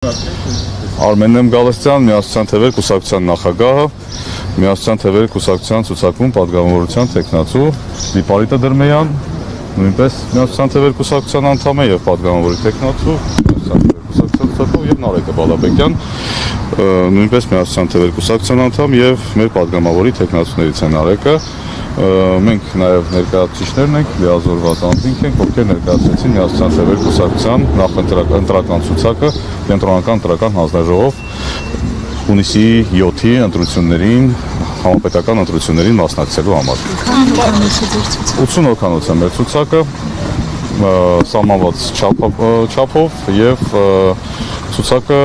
Արմեն եմ Գալստյան, Միասնության թևեր կուսակցության նախագահը, Միասնության թևեր կուսակցության ցուցակում պատգամավորության տեխնացու Լիպարիտը Դրմեյան, նույնպես Միասնության թևեր կուսակցության անդամ է եւ պատգամավորի տեխնացու կուսակցության ցուցակով եւ Նարեկը Բալաբեկյան, նույնպես Միասնության թևեր կուսակցության անդամ եւ մեր պատգամավորի տեխնացուներից է Նարեկը։ Մենք նաև ներկայացուցիչներն ենք, լիազորված անձինք ենք, ովքեր ներկայացրեցին Միասնության թևեր կուսակցության նախընտրական ցուցակը կենտրոնական ընտրական հանձնաժողով հունիսի 7-ի ընտրություններին, համապետական ընտրություններին մասնակցելու համար։ 80 հոգանոց է մեր ցուցակը, սահմանված չափով եւ ցուցակը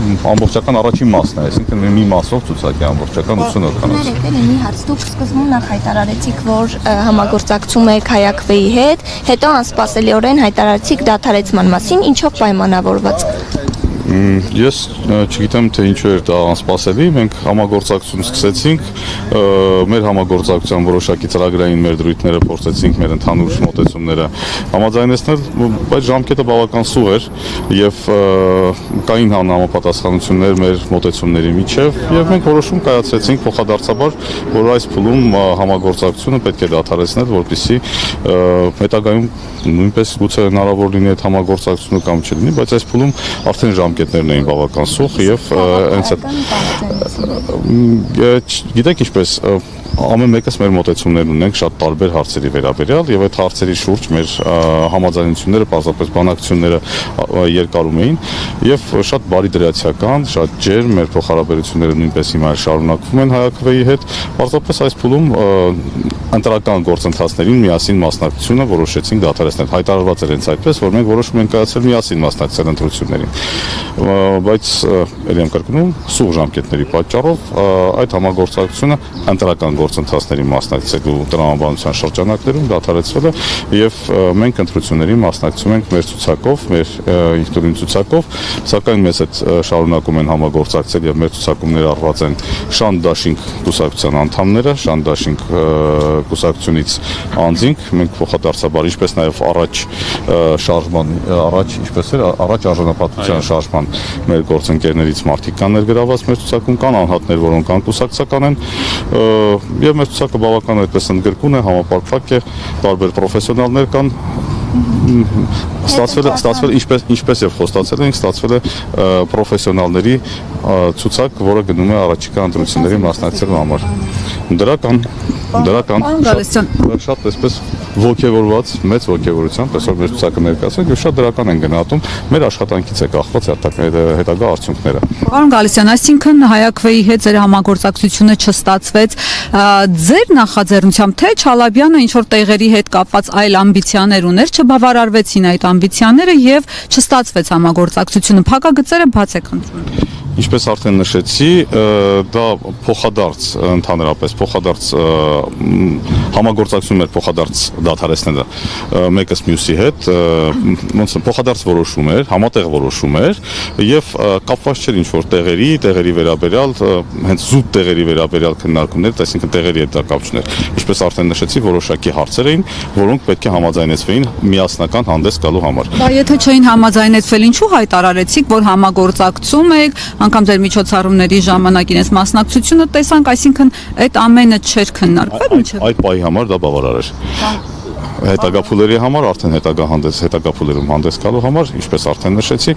ամբողջական առաջին մասն է, այսինքն մի մասով ցուցակի ամբողջական 80 հոգանոց։ Ներեկել մի հարց, դուք սկզբում նախ հայտարարեցիք, որ համագործակցում եք Հայ-ԱԿՎ-ի հետ, հետո անսպասելիորեն հայտարարեցիք դադարեցման մասին, ինչով պայմանավորված։ Ես չգիտեմ, թե ինչու էր դա անսպասելի, մենք համագործակցություն սկսեցինք, մեր համագործակցության որոշակի ծրագրային մեր դրույթները փորձեցինք մեր ընդհանուր մոտեցումները համաձայնեցնել, բայց ժամկետը բավական սուղ էր եւ կային համապատասխանություններ մեր մոտեցումների միջև եւ մենք որոշում կայացրեցինք փոխադարձաբար, որ այս փուլում համագործակցությունը պետք է դադարեցնել, որպեսզի հետագայում նույնպես գուցե հնարավոր լինի այդ համագործակցությունը կամ չլինի, բայց այս փուլում արդեն ժամկետներն էին բավական սուղ եւ հենց այդ գիտեք ինչպես ամեն մեկս մեր մոտեցումներն ունենք շատ տարբեր հարցերի վերաբերյալ եւ այդ հարցերի շուրջ մեր համաձայնությունները, պարզապես բանակցությունները երկարում էին եւ շատ բարի դրացիական, շատ ջերմ մեր փոխհարաբերությունները նույնպես հիմա շարունակվում են Հայ-ԱԿՎ-ի հետ, պարզապես այս փուլում ընտրական գործընթացներին միասին մասնակցությունը որոշեցինք դադարեցնել։ Հայտարարված էր հենց այդպես, որ մենք որոշում ենք կայացնել միասին մասնակցել ընտրություններին։ Բայց ելի եմ կրկնում, սուղ ժամկետների պատճառով այդ համագործակցությունը ընտրական գործընթացների մասնակցելու տրամաբանության շրջանակներում դադարեցվել է եւ մենք ընտրությունների մասնակցում ենք մեր ցուցակով, մեր ինքնուրույն ցուցակով, սակայն մեզ հետ շարունակում են համագործակցել եւ մեր ցուցակում ներառված են Շանդաշինք կուսակցության անդամները, Շանդաշինք կուսակցությունից անձինք, մենք փոխադարձաբար ինչպես նաեւ առաջ շարժման առաջ ինչպես էր առաջ արժանապատվության շարժման մեր գործընկերներից մարդիկ կան ներգրաված մեր ցուցակում, կան անհատներ, որոնք անկուսակցական են եւ մեր ցուցակը բավական այդպես ընդգրկուն է, համապարփակ է, տարբեր պրոֆեսիոնալներ կան, ստացվել ինչպես եւ խոստացել ենք, ստացվել է պրոֆեսիոնալների ցուցակ, որը գնում է առաջիկա ընտրությունների մասնակցելու համար։ Դրական շատ այսպես ոգևորված, մեծ ոգևորությամբ, այսօր մեր ցուցակը ներկայացրել եւ շատ դրական են գնահատում, մեր աշխատանքից է կախված հետագա արդյունքները։ Պարոն Գալստյան, այսինքն Հայ-ԱԿՎ-ի հետ ձեր համագործակցությունը չստացվեց, ձեր նախաձեռնությամբ թե Չալաբյանը ինչ որ տեղերի հետ կապված այլ ամբիցիաներ ուներ, չբավարարվեցին այդ ամբիցիաները եւ չստացվեց համագործակցությունը, փակագծերը բաց է խնդրում։ Ինչպես արդեն նշեցի, դա փոխադարձ ընդհանրապես փոխադարձ համագործակցություն էր փոխադարձ դադարեցնելը մեկս մյուսի հետ, ոնց փոխադարձ որոշում էր, համատեղ որոշում էր եւ կապված չէր ինչ որ տեղերի վերաբերյալ, հենց զուտ տեղերի վերաբերյալ քննարկումներ, այսինքն տեղերի հետ դա կապ չուներ։ Ինչպես արդեն նշեցի, որոշակի հարցեր էին, որոնք պետք է համաձայնեցվեին միասնական հանդես գալու համար։ Բայց եթե չէին համաձայնեցվել, ինչու հայտարարեցիք, որ համագործակցում եք, անգամ ձեր միջոցառումների ժամանակին այս մասնակցությունը տեսանք, այսինքն այդ ամենը չէր քննարկվել մինչև այդ պահի համար դա բավարար էր։ Հետագա փուլերի համար արդեն հետագա փուլերում հանդես գալու համար, ինչպես արդեն նշեցի,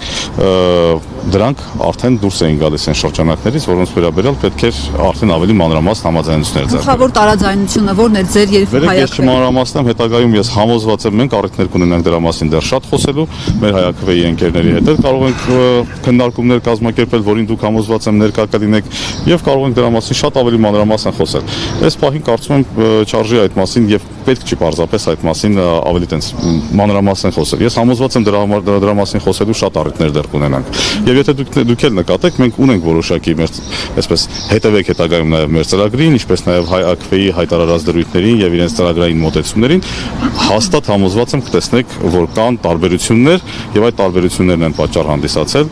դրանք արդեն դուրս էին գալիս այն շրջանակներից, որոնց վերաբերյալ պետք էր արդեն ավելի մանրամասն համաձայնություններ ձեռք բերել։ Գլխավոր տարաձայնությունը ո՞րն էր ձեր եւ Հայ-ԱԿՎ-ի։ Ես չմանրամասնեմ, հետագայում ես համոզված եմ, մենք առիթներ կունենանք դրա մասին դեռ շատ խոսելու, մեր Հայ-ԱԿՎ-ի ընկերների հետ էլ կարող ենք քննարկումներ կազմակերպել, որին դուք համոզված եմ ներկա կլինեք եւ կարող ենք դրա մասին շատ ավելի մանրամասն խոսել։ Այս պահին կարծում եմ չարժի այդ մասին եւ պետք չի պարզապես այդ մասին ավելի տենց մանրամասն խոսել։ Ես համոզված եմ դրա մասին խոսելու շատ առիթներ դեռ կունենանք։ Եվ եթե դուք էլ նկատեք, մենք ունենք որոշակի մեր այսպես հետևեք հետագայում նաև մեր ծրագրին, ինչպես նաև Հայ-ԱԿՎ-ի հայտարարած դրույթներին եւ իրենց ծրագրային մոտեցումներին, հաստատ համոզված եմ կտեսնեք, որ կան տարբերություններ եւ այդ տարբերություններն են պատճառ հանդիսացել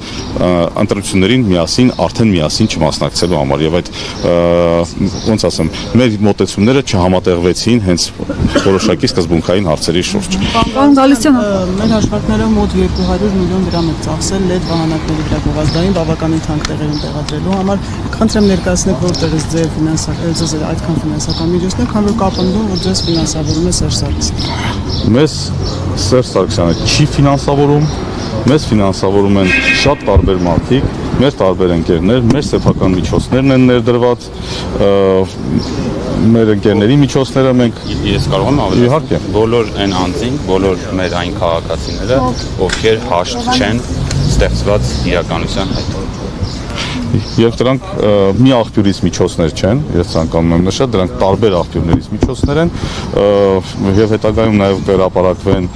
ընտրություններին արդեն միասին չմասնակցելու համար եւ այդ ոնց ասեմ, մեր մոտեցումները չհամատեղվեցին հենց որոշակի սկզբունքային հարցերի շուրջ։ Պարոն Գալստյան, Մեր հաշվարկները մոտ 200 միլիոն դրամ է ծախսել LED վահանակների վրա գովազդային բավականին թանկ տեղերում տեղադրելու համար։ Խնդրեմ ներկայացնեք որտեղից ձեր այդքան ֆինանսական միջոցներ, քան որ կապնդում որ ձեզ ֆինանսավորում է Սերժ Սարգսյանը։ Մեզ Սերժ Սարգսյանը չի ֆինանսավորում, մեզ ֆինանսավորում են շատ տարբեր մարդիկ, մեր տարբեր ընկերներ, մեր սեփական միջոցներն են ներդրված, մեր ընկերների միջոցները մենք Ես կարող եմ ավելացնել։ Իհարկե։ Բոլոր այն անձինք, բոլոր մեր այն քաղաքացիները, ովքեր հաշտ չեն ստեղծված իրականության հետ։ Եվ դրանք մի աղբյուրից միջոցներ չեն, ես ցանկանում եմ նշել, դրանք տարբեր աղբյուրներից միջոցներ են եւ հետագայում նաեւ վերապարակվեն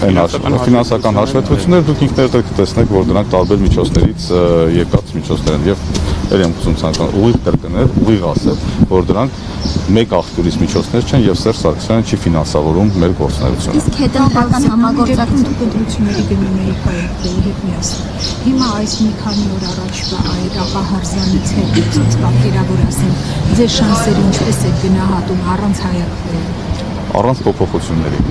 ֆինանսական հաշվետվություններ, դուք ինքներդ կտեսնեք, որ դրանք տարբեր միջոցներից եկած միջոցներ են եւ երեմ ուզում ցանկանում ուղիղ կրկնել, ուղիղ ասել, որ դրանք մեկ աղբյուրից միջոցներ չեն եւ Սերժ Սարգսյանը չի ֆինանսավորում մեր գործունեությունը։ Իսկ հետընթացական համագործակցություն Պետությունների գնումների կայացնելու հետ միասին։ Հիմա այս մի քանի օր առաջվա այդ աղահարզանից հետ ցույց պատկերավորասին ձեր շանսերը ինչպես եք գնահատում առանց հայակվելու։ Առանց փոփոխությունների։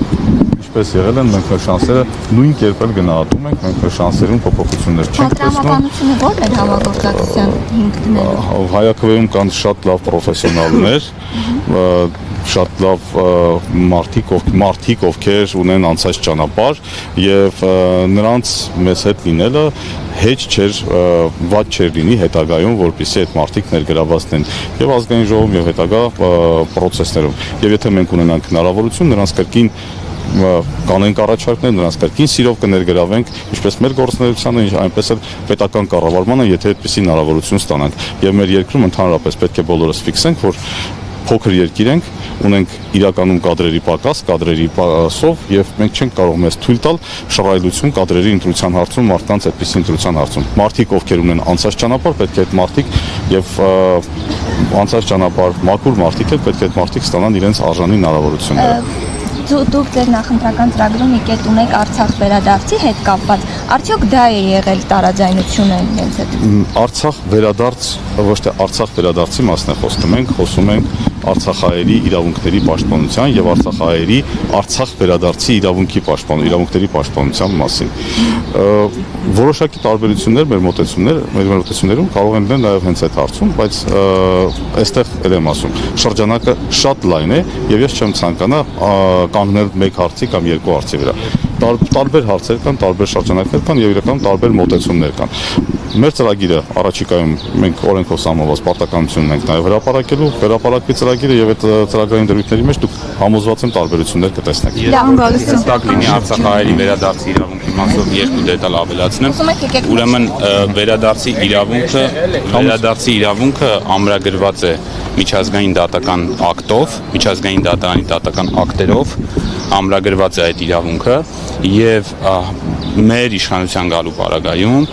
Ինչպես եղել են, մենք մեր շանսերը նույն կերպ էլ գնահատում ենք, մենք մեր շանսերում փոփոխություններ չենք տեսնում։ Պատրամաբանությունը ո՞րն է համագործակցության հիմք դնելու։ Հայակվեում կան շատ լավ պրոֆեսիոնալներ, շատ լավ մարդիկ, ովքեր ունեն անցած ճանապարհ եւ նրանց մեզ հետ լինելը հեչ չէր, վատ չէր լինի հետագայում, որպեսզի այդ մարդիկ ներգրավվածեն եւ ազգային ժողովում եւ հետագա process-ներում։ Եվ եթե մենք ունենանք հնարավորություն, նրանց կրկին կանենք առաջարկներ, նրանց կրկին սիրով կներգրավենք ինչպես մեր գործունեությանը, այնպես էլ պետական կառավարմանը, եթե այդպիսի հնարավորություն ստանանք։ Եվ մեր երկրում ընդհանրապես պետք է բոլորս ֆիքսենք, որ փոքր երկիր ենք, ունենք իրականում կադրերի պակաս, կադրերի սով եւ մենք չենք կարող մեզ թույլ տալ շռայլություն կադրերի ընտրության հարցում, մարդկանց այդպիսի ընտրության հարցում։ Մարդիկ, ովքեր ունեն անցած ճանապարհ, պետք է այդ մարդիկ եւ անցած ճանապարհ մաքուր մարդիկ էլ պետք է այդ մարդիկ ստանան իրենց արժանի հնարավորությունները։ Դուք ձեր նախընտրական ծրագրում մի կետ ունեք Արցախ վերադարձի հետ կապված։ Արդյոք դա է եղել տարաձայնությունը իրենց հետ։ Արցախ վերադարձ, ոչ թե Արցախ վերադարձի մասն է խոսքը, մենք խոսում ենք արցախահայերի իրավունքների պաշտպանության եւ արցախահայերի Արցախ վերադարձի իրավունքների պաշտպանության մասին։ Որոշակի տարբերություններ մեր մոտեցումներում կարող են լինել նաեւ հենց այդ հարցում, բայց այստեղ էլ եմ ասում, շրջանակը շատ լայն է եւ ես չեմ ցանկանա կանգնել մեկ հարցի կամ երկու հարցի վրա։ Տարբեր հարցեր կան, տարբեր շրջանակներ կան եւ իրականում տարբեր մոտեցումներ կան։ Մեր ծրագիրը առաջիկայում մենք օրենքով սահմանված պարտականություն ունենք նաեւ վերապարակվի ծրագիրը եւ այդ ծրագրային դրույթների մեջ դուք համոզված եմ տարբերություններ կտեսնեք։ Հստակ լինի Արցախահայերի վերադարձի իրավունքի մասով երկու դետալ ավելացնեմ։ Ուրեմն վերադարձի իրավունքը ամրագրված է միջազգային դատական ակտով, միջազգային դատական ակտերով ամրագրված է այդ իրավունքը եւ մեր իշխանության գալու պարագայում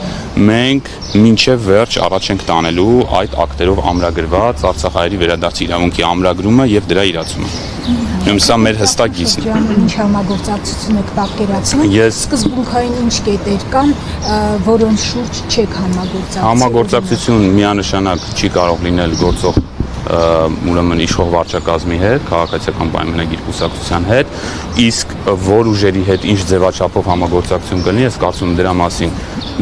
մենք մինչև վերջ առաջ ենք տանելու այդ ակտերով ամրագրված Արցախահայերի վերադարձի իրավունքի ամրագրումը եւ դրա իրացումը։ Ուրեմն սա մեր հստակ գիծն է։ Ինչ համագործակցություն եք պատկերացնում։ Սկզբունքային ինչ կետեր կան, որոնց շուրջ չեք համագործակցում։ Համագործակցություն միանշանակ չի կարող լինել գործող ուրեմն իշխող վարչակազմի հետ, քաղաքացիական պայմանագիր կուսակցության հետ, իսկ որ ուժերի հետ ինչ ձևաչափով համագործակցություն կլինի, ես կարծում եմ դրա մասին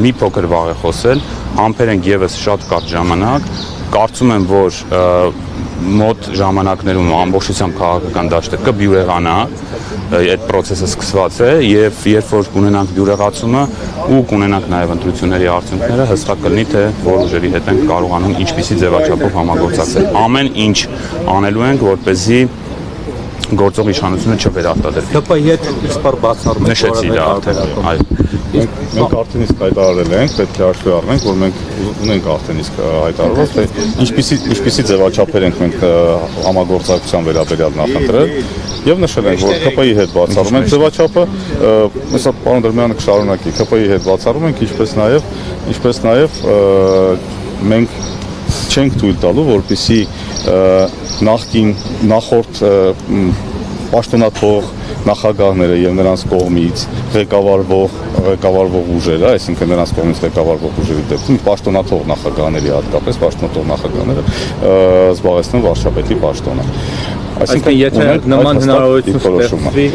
մի փոքր վաղ է խոսել, համբեր ենք եւս շատ կարճ ժամանակ, կարծում եմ, որ մոտ ժամանակներում ամբողջությամբ քաղաքական դաշտը կբյուրեղանա, այդ process-ը սկսված է եւ երբ որ կունենանք բյուրեղացումը ու կունենանք նաեւ ընտրությունների արդյունքները, հստակ կլինի թե որ ուժերի հետ ենք կարողանում ինչպիսի ձևաչափով համագործակցել։ Ամեն ինչ անելու ենք, որպեսզի գործող իշխանությունը չվերարտադրվի։ ՀՊ-ի հետ իսպար բացառում նշեցի դա արդեն, այո։ Մենք արդեն իսկ հայտարարել ենք, պետք է հաշվի առնենք, որ մենք ունենք արդեն իսկ հայտարարված, թե ինչպիսի ձևաչափեր ենք մենք համագործակցության վերաբերյալ նախընտրել եւ նշել ենք, որ ՀՊ-ի հետ բացառում ենք ձևաչափը, հեսա պարոն Դրմյանը կշարունակի, ՀՊ-ի հետ բացառում ենք, ինչպես նաեւ մենք չենք թույլ տալու, որպեսզի նախորդ պաշտոնաթող նախագահները եւ նրանց կողմից ղեկավարվող ուժերը, այսինքն նրանց կողմից ղեկավարվող ուժերի դեպքում պաշտոնաթող նախագահների հատկապես պաշտոնաթող նախագահները զբաղեցնեն վարչապետի պաշտոնը։ Այսինքն եթե ունենք նման այդ հստակ հնարավորություն դիրքորոշումը։ ստեղծվի